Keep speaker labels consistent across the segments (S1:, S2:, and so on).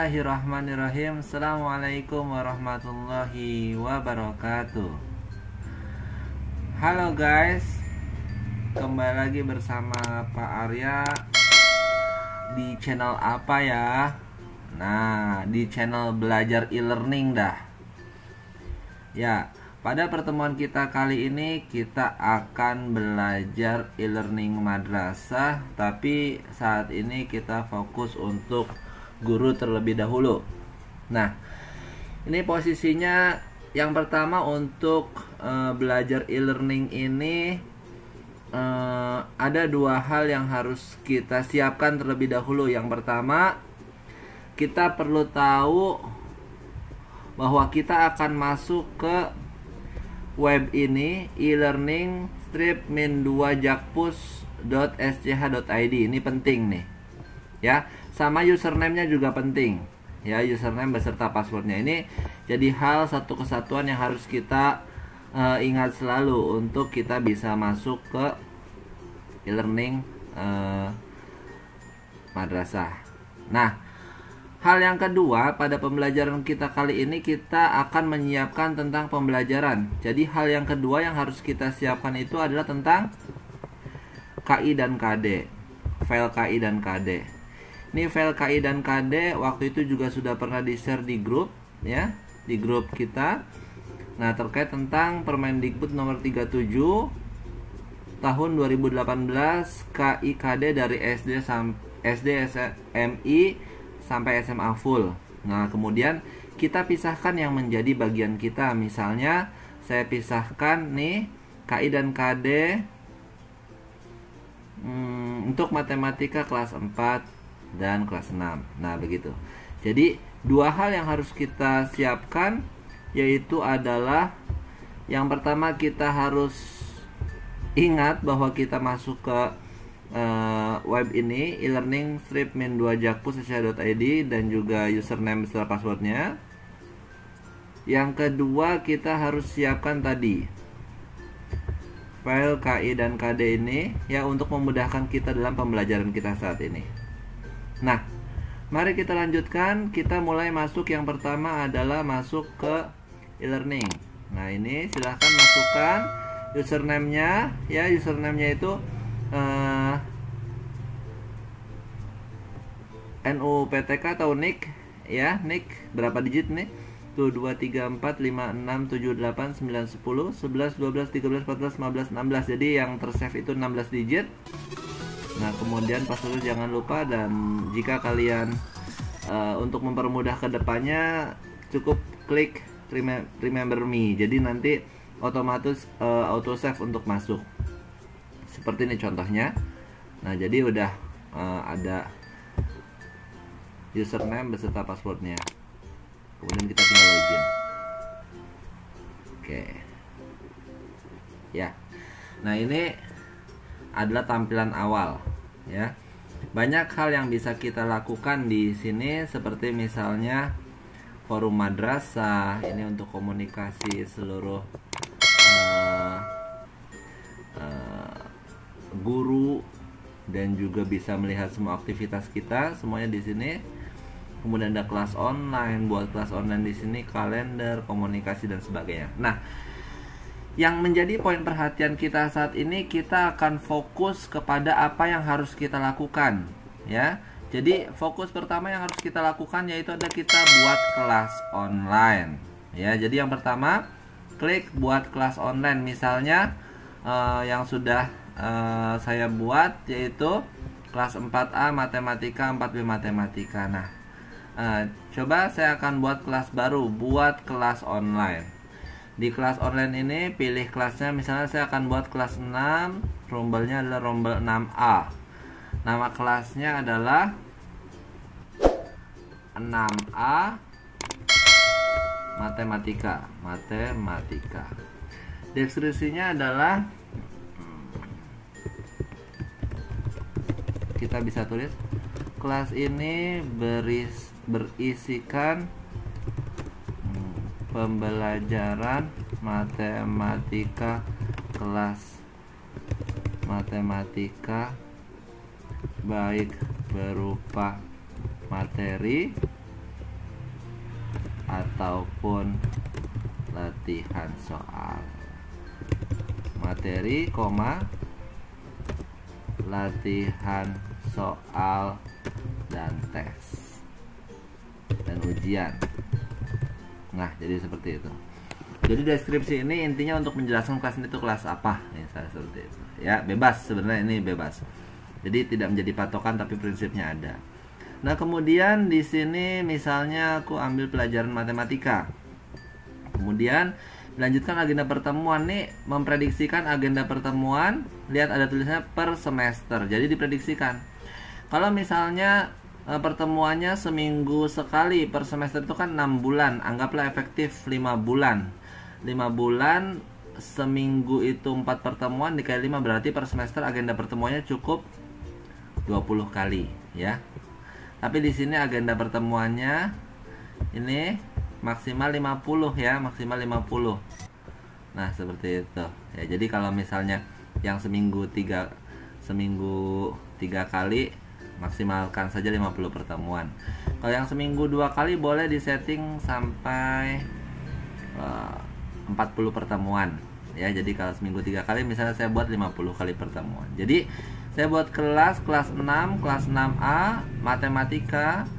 S1: Bismillahirrahmanirrahim. Assalamualaikum warahmatullahi wabarakatuh. Halo guys, kembali lagi bersama Pak Arya di channel apa ya? Nah, di channel belajar e-learning dah. Ya, pada pertemuan kita kali ini kita akan belajar e-learning madrasah, tapi saat ini kita fokus untuk guru terlebih dahulu. Nah, ini posisinya yang pertama untuk belajar e-learning ini ada dua hal yang harus kita siapkan terlebih dahulu. Yang pertama, kita perlu tahu bahwa kita akan masuk ke web ini, e-learning-2jakpus.sch.id. Ini penting nih, ya. Sama username-nya juga penting, ya, username beserta passwordnya. Ini jadi hal satu kesatuan yang harus kita ingat selalu untuk kita bisa masuk ke e-learning madrasah. Nah, hal yang kedua, pada pembelajaran kita kali ini kita akan menyiapkan tentang pembelajaran. Jadi hal yang kedua yang harus kita siapkan itu adalah tentang KI dan KD, file KI dan KD. Ini file KI dan KD waktu itu juga sudah pernah di-share di grup, ya, di grup kita. Nah, terkait tentang Permendikbud nomor 37 tahun 2018 KI KD dari SD SMI sampai SMA full. Nah, kemudian kita pisahkan yang menjadi bagian kita. Misalnya saya pisahkan nih KI dan KD untuk matematika kelas 4 dan kelas 6. Nah, begitu. Jadi dua hal yang harus kita siapkan yaitu adalah yang pertama, kita harus ingat bahwa kita masuk ke web ini, e-learning-2jakpus.sch.id, dan juga username serta passwordnya. Yang kedua, kita harus siapkan tadi file KI dan KD ini, ya, untuk memudahkan kita dalam pembelajaran kita saat ini. Nah, mari kita lanjutkan. Kita mulai masuk. Yang pertama adalah masuk ke e-learning. Nah, ini silahkan masukkan username-nya, ya. Username-nya itu NUPTK atau NIK, ya. NIK berapa digit nih? Tuh, 2 3 4 5 6 7 8 9 10 11 12 13 14 15 16. Jadi yang tersave itu 16 digit. Nah, kemudian password jangan lupa, dan jika kalian untuk mempermudah kedepannya cukup klik remember me. Jadi nanti otomatis auto save untuk masuk. Seperti ini contohnya. Nah, jadi udah ada username beserta passwordnya. Kemudian kita tinggal login. Oke. Ya. Nah, ini adalah tampilan awal, ya. Banyak hal yang bisa kita lakukan di sini, seperti misalnya forum madrasah. Ini untuk komunikasi seluruh guru, dan juga bisa melihat semua aktivitas kita semuanya di sini. Kemudian ada kelas online, buat kelas online di sini, kalender, komunikasi, dan sebagainya. Nah, yang menjadi poin perhatian kita saat ini, kita akan fokus kepada apa yang harus kita lakukan, ya. Jadi fokus pertama yang harus kita lakukan yaitu ada kita buat kelas online, ya. Jadi yang pertama, klik buat kelas online. Misalnya yang sudah saya buat yaitu kelas 4A matematika, 4B matematika. Nah, coba saya akan buat kelas baru, buat kelas online. Di kelas online ini pilih kelasnya, misalnya saya akan buat kelas 6, rombelnya adalah rombel 6A. Nama kelasnya adalah 6A matematika. Deskripsinya adalah, kita bisa tulis, kelas ini berisikan pembelajaran matematika, kelas matematika baik berupa materi ataupun latihan soal. Materi, latihan soal dan tes dan ujian. Nah, jadi seperti itu. Jadi deskripsi ini intinya untuk menjelaskan kelas ini itu kelas apa, misalnya seperti itu. Ya, bebas sebenarnya, ini bebas. Jadi tidak menjadi patokan tapi prinsipnya ada. Nah, kemudian di sini misalnya aku ambil pelajaran matematika. Kemudian lanjutkan agenda pertemuan nih, memprediksikan agenda pertemuan. Lihat ada tulisannya per semester. Jadi diprediksikan. Kalau misalnya pertemuannya seminggu sekali per semester itu kan 6 bulan. Anggaplah efektif 5 bulan. 5 bulan seminggu itu 4 pertemuan dikali 5 berarti per semester agenda pertemuannya cukup 20 kali ya. Tapi di sini agenda pertemuannya ini maksimal 50 ya, maksimal 50. Nah, seperti itu. Ya, jadi kalau misalnya yang seminggu 3 kali, maksimalkan saja 50 pertemuan. Kalau yang seminggu 2 kali boleh disetting sampai 40 pertemuan. Ya, jadi kalau seminggu 3 kali misalnya saya buat 50 kali pertemuan. Jadi saya buat kelas 6, kelas 6A, matematika,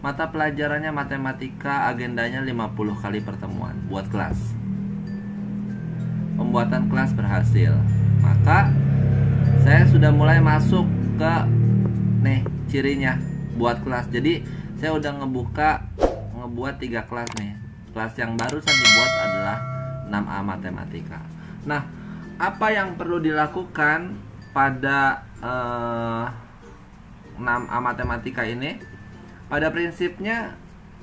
S1: mata pelajarannya matematika, agendanya 50 kali pertemuan. Buat kelas. Pembuatan kelas berhasil. Maka saya sudah mulai masuk ke nih cirinya buat kelas. Jadi saya udah ngebuat 3 kelas nih. Kelas yang barusan dibuat adalah 6A matematika. Nah, apa yang perlu dilakukan pada 6A matematika ini? Pada prinsipnya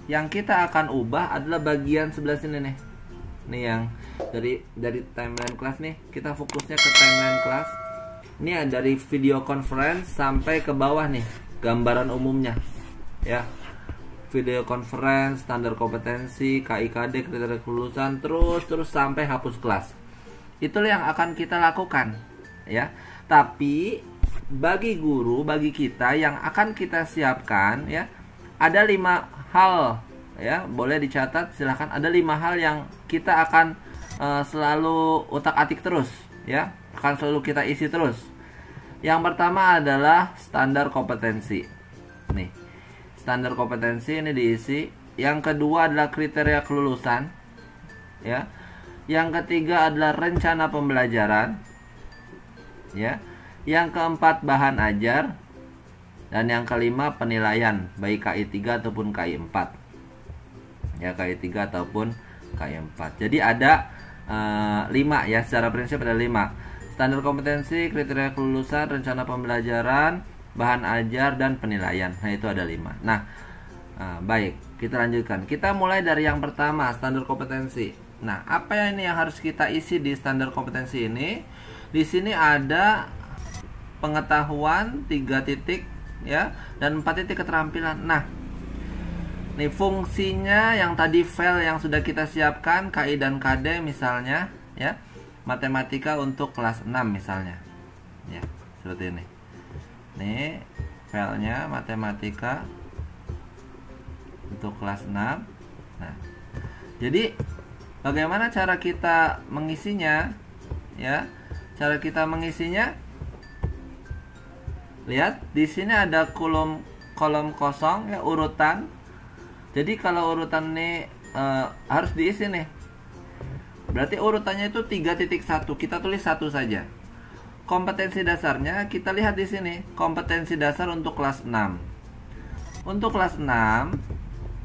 S1: yang kita akan ubah adalah bagian sebelah sini nih. Nih yang dari timeline kelas nih, kita fokusnya ke timeline kelas. Ini dari video conference sampai ke bawah nih, gambaran umumnya. Ya. Video conference, standar kompetensi, KIKD, kriteria kelulusan, terus sampai hapus kelas. Itulah yang akan kita lakukan, ya. Tapi bagi guru, bagi kita yang akan kita siapkan, ya, ada 5 hal, ya, boleh dicatat, silahkan. Ada 5 hal yang kita akan selalu utak-atik terus, ya, akan selalu kita isi terus. Yang pertama adalah standar kompetensi. Nih, standar kompetensi ini diisi. Yang kedua adalah kriteria kelulusan, ya. Yang ketiga adalah rencana pembelajaran, ya. Yang keempat bahan ajar. Dan yang kelima penilaian, baik KI 3 ataupun KI 4. Ya, KI 3 ataupun KI 4. Jadi ada 5 ya, secara prinsip ada 5. Standar kompetensi, kriteria kelulusan, rencana pembelajaran, bahan ajar, dan penilaian. Nah, itu ada 5. Nah, baik, kita lanjutkan. Kita mulai dari yang pertama, standar kompetensi. Nah, apa ini yang harus kita isi di standar kompetensi ini? Di sini ada pengetahuan 3 titik, ya, dan 4 titik keterampilan. Nah, nih fungsinya yang tadi file yang sudah kita siapkan, KI dan KD misalnya, ya. Matematika untuk kelas 6 misalnya. Ya, seperti ini. Nih filenya matematika untuk kelas 6. Nah, jadi bagaimana cara kita mengisinya? Ya, cara kita mengisinya, lihat di sini ada kolom kosong, ya, urutan. Jadi kalau urutan ini harus diisi nih. Berarti urutannya itu 3.1. Kita tulis 1 saja. Kompetensi dasarnya kita lihat di sini. Kompetensi dasar untuk kelas 6. Untuk kelas 6,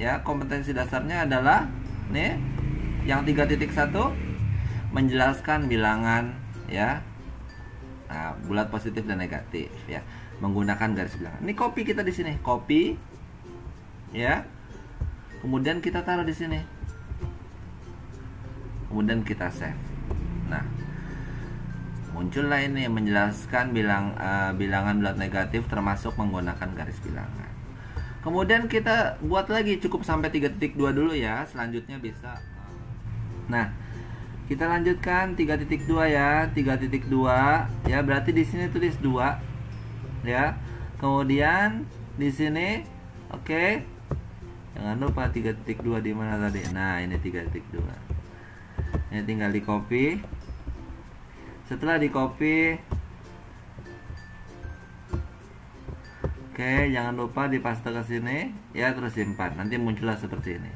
S1: ya, kompetensi dasarnya adalah nih yang 3.1 menjelaskan bilangan, ya. Nah, bulat positif dan negatif, ya. Menggunakan garis bilangan. Ini copy kita di sini. Copy, ya. Kemudian kita taruh di sini. Kemudian kita save. Nah, muncullah ini menjelaskan bilangan bulat negatif termasuk menggunakan garis bilangan. Kemudian kita buat lagi, cukup sampai 3.2 dulu ya. Selanjutnya bisa. Nah, kita lanjutkan 3.2 ya. 3.2 ya, berarti di sini tulis 2. Ya. Kemudian di sini oke. Jangan lupa 3.2 di mana tadi? Nah, ini 3.2. Ini tinggal di copy. Setelah di copy, oke, jangan lupa dipaste ke sini ya, terus simpan. Nanti muncullah seperti ini.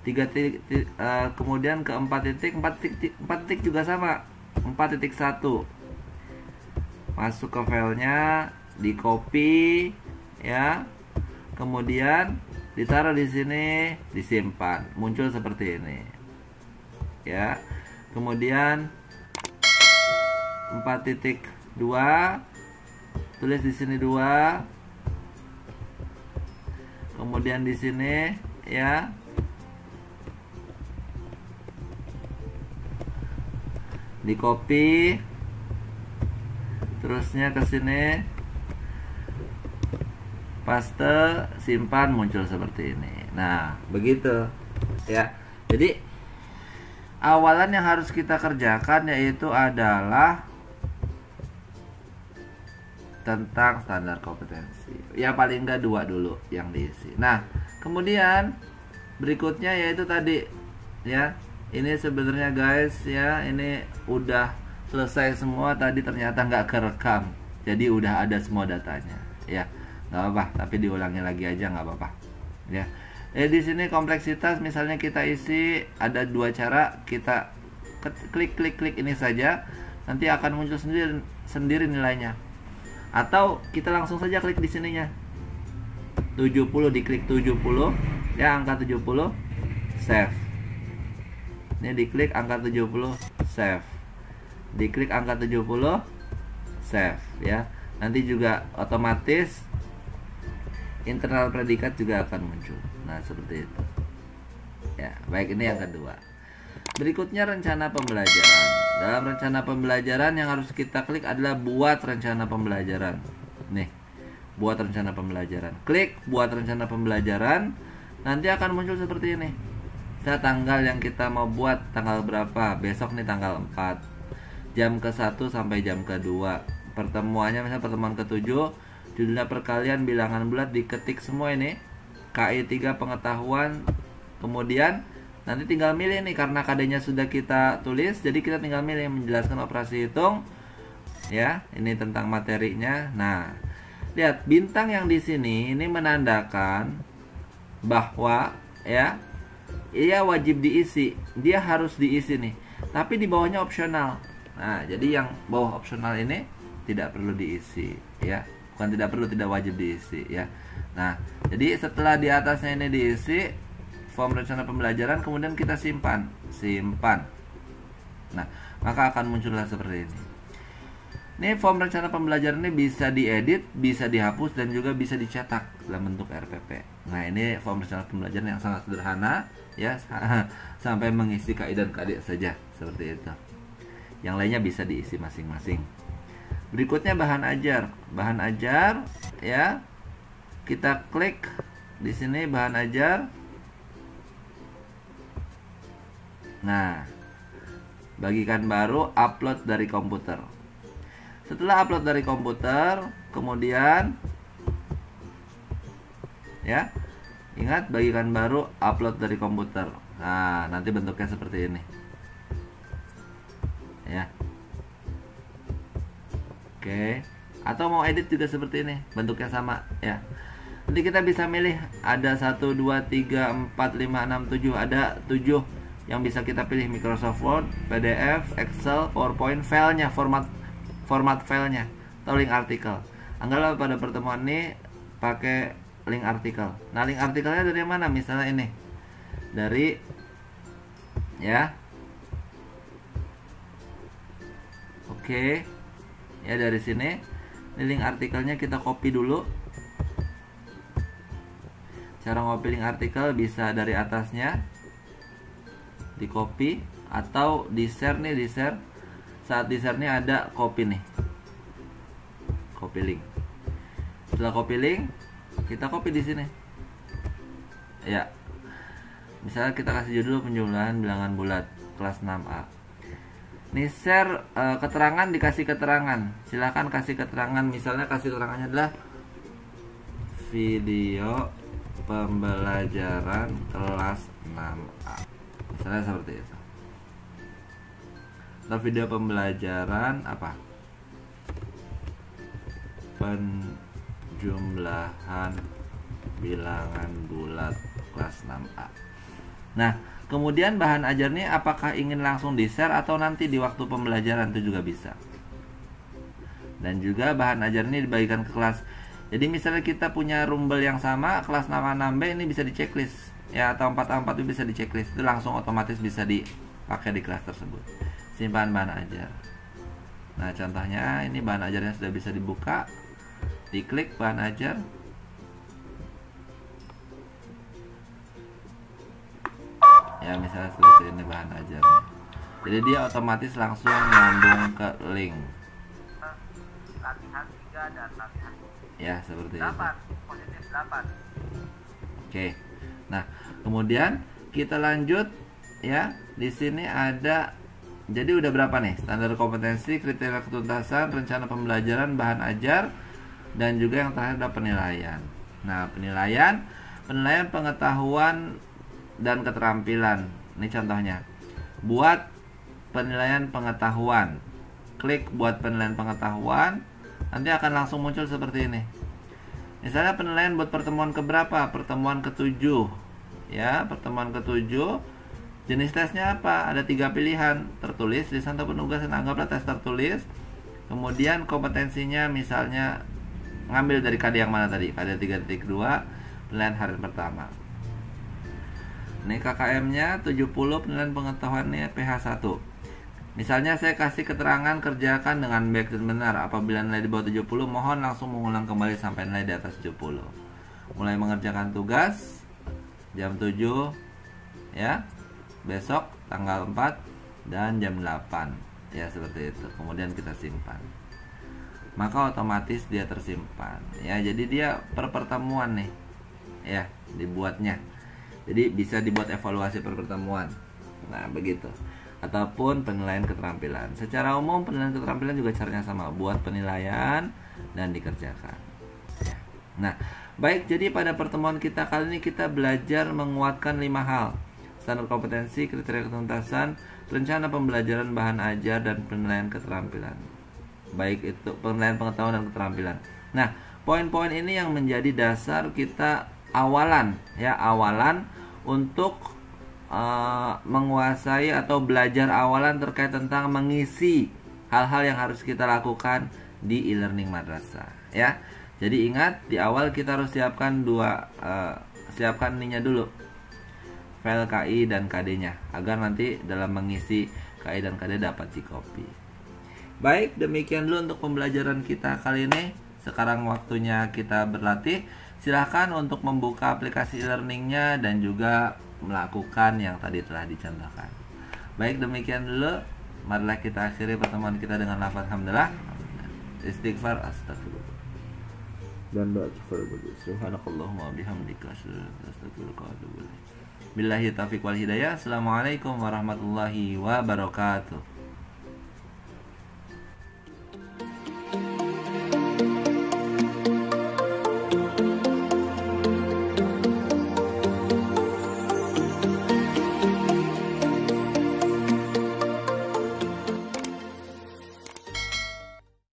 S1: 3 titik, kemudian ke 4 titik, 4 titik juga sama. 4.1. Masuk ke filenya, di copy ya. Kemudian ditaruh di sini, disimpan. Muncul seperti ini. Ya. Kemudian 4.2, tulis di sini 2. Kemudian di sini ya. Di copy. Terusnya ke sini. Paste, simpan, muncul seperti ini. Nah, begitu ya. Jadi awalan yang harus kita kerjakan yaitu adalah tentang standar kompetensi. Ya paling enggak 2 dulu yang diisi. Nah, kemudian berikutnya yaitu tadi ya. Ini sebenarnya guys ya, ini udah selesai semua tadi, ternyata nggak kerekam. Jadi udah ada semua datanya ya. Nggak apa-apa, tapi diulangi lagi aja nggak apa-apa ya. Di sini kompleksitas misalnya kita isi ada 2 cara, kita klik ini saja, nanti akan muncul sendiri nilainya. Atau kita langsung saja klik di sininya. 70, diklik 70 ya, angka 70, save. Ini diklik angka 70, save. Diklik angka 70, save ya. Nanti juga otomatis internal predikat juga akan muncul. Nah, seperti itu. Ya, baik, ini yang kedua. Berikutnya rencana pembelajaran. Dalam rencana pembelajaran yang harus kita klik adalah buat rencana pembelajaran. Nih, buat rencana pembelajaran. Klik buat rencana pembelajaran, nanti akan muncul seperti ini. Saya tanggal yang kita mau buat tanggal berapa? Besok nih tanggal 4. Jam ke-1 sampai jam ke-2. Pertemuannya misalnya pertemuan ke-7. Judulnya perkalian bilangan bulat, diketik semua ini. KI 3 pengetahuan. Kemudian nanti tinggal milih nih, karena KD-nya sudah kita tulis, jadi kita tinggal milih menjelaskan operasi hitung. Ya, ini tentang materinya. Nah, lihat bintang yang di sini ini menandakan bahwa ya, ia wajib diisi. Dia harus diisi nih. Tapi di bawahnya opsional. Nah, jadi yang bawah opsional ini tidak perlu diisi ya. Bukan tidak perlu, tidak wajib diisi ya. Nah, jadi setelah di atasnya ini diisi form rencana pembelajaran, kemudian kita simpan. Nah, maka akan muncullah seperti ini. Ini form rencana pembelajaran ini bisa diedit, bisa dihapus, dan juga bisa dicetak dalam bentuk RPP. Nah, ini form rencana pembelajaran yang sangat sederhana ya, sampai mengisi KI dan KD saja seperti itu. Yang lainnya bisa diisi masing-masing. Berikutnya bahan ajar. Bahan ajar ya. Kita klik di sini bahan ajar. Nah, bagikan baru, upload dari komputer. Setelah upload dari komputer, kemudian ya, ingat bagikan baru, upload dari komputer. Nah, nanti bentuknya seperti ini. Ya. Oke. Atau mau edit juga seperti ini, bentuknya sama ya. Nanti kita bisa milih ada 1 2 3 4 5 6 7, ada 7 yang bisa kita pilih: Microsoft Word, PDF, Excel, PowerPoint, filenya, format filenya, atau link artikel. Anggaplah pada pertemuan ini pakai link artikel. Nah, link artikelnya dari mana? Misalnya ini. Dari ya. Oke. Ya, dari sini. Ini link artikelnya kita copy dulu. Cara ngopi link artikel bisa dari atasnya di copy atau di share nih, di share. Saat di share nih ada copy nih. Copy link. Setelah copy link, kita copy di sini. Ya. Misalnya kita kasih judul penjumlahan bilangan bulat kelas 6A. Nih share keterangan, dikasih keterangan. Silahkan kasih keterangan. Misalnya kasih keterangannya adalah video pembelajaran kelas 6A. Misalnya seperti itu. Atau video pembelajaran apa? Penjumlahan bilangan bulat kelas 6A. Nah, kemudian bahan ajar ini apakah ingin langsung di-share atau nanti di waktu pembelajaran itu juga bisa. Dan juga bahan ajar ini dibagikan ke kelas. Jadi misalnya kita punya rumbel yang sama, kelas 6A 6B ini bisa di checklist ya, atau 4A 4 itu bisa di checklist. Itu langsung otomatis bisa dipakai di kelas tersebut. Simpan bahan ajar. Nah, contohnya ini bahan ajarnya sudah bisa dibuka. Diklik bahan ajar. Ya, misalnya seperti ini bahan ajarnya. Jadi dia otomatis langsung nyambung ke link.
S2: Latihan 3 dan latihan
S1: Ya, seperti
S2: 8,
S1: itu.
S2: positif 8.
S1: Oke. Nah, kemudian kita lanjut ya. Di sini ada, jadi udah berapa nih? Standar kompetensi, kriteria ketuntasan, rencana pembelajaran, bahan ajar, dan juga yang terakhir ada penilaian. Nah, penilaian pengetahuan dan keterampilan. Ini contohnya. Buat penilaian pengetahuan. Klik buat penilaian pengetahuan. Nanti akan langsung muncul seperti ini. Misalnya penilaian buat pertemuan keberapa? Pertemuan ke-7. Ya, pertemuan ke-7. Jenis tesnya apa? Ada 3 pilihan, tertulis, lisan atau penugasan. Anggaplah tes tertulis. Kemudian kompetensinya misalnya ngambil dari KD yang mana tadi? KD 3.2, penilaian hari pertama. Ini KKM-nya 70, penilaian pengetahuannya PH 1. Misalnya saya kasih keterangan kerjakan dengan baik dan benar. Apabila nilai di bawah 70, mohon langsung mengulang kembali sampai nilai di atas 70. Mulai mengerjakan tugas jam 7 ya. Besok tanggal 4 dan jam 8. Ya, seperti itu. Kemudian kita simpan. Maka otomatis dia tersimpan. Ya, jadi dia per pertemuan nih. Ya, dibuatnya. Jadi bisa dibuat evaluasi per pertemuan. Nah, begitu. Ataupun penilaian keterampilan. Secara umum penilaian keterampilan juga caranya sama, buat penilaian dan dikerjakan. Nah, baik, jadi pada pertemuan kita kali ini kita belajar menguatkan 5 hal. Standar kompetensi, kriteria ketuntasan, rencana pembelajaran, bahan ajar, dan penilaian keterampilan. Baik itu penilaian pengetahuan dan keterampilan. Nah, poin-poin ini yang menjadi dasar kita awalan ya, awalan untuk menguasai atau belajar awalan terkait tentang mengisi hal-hal yang harus kita lakukan di e-learning madrasah ya. Jadi ingat, di awal kita harus siapkan siapkan ininya dulu, file KI dan KD-nya, agar nanti dalam mengisi KI dan KD dapat di copy. Baik, demikian dulu untuk pembelajaran kita kali ini. Sekarang waktunya kita berlatih. Silahkan untuk membuka aplikasi e-learningnya dan juga melakukan yang tadi telah dicontohkan. Baik, demikian dulu. Marilah kita akhiri pertemuan kita dengan lafaz hamdalah, istighfar, astagfirullah, dan doa kifaratul. Subhanakallahumma bihamdika astaghfiruka wa atubu ilaik. Billahi taufiq wal hidayah. Assalamualaikum warahmatullahi wabarakatuh.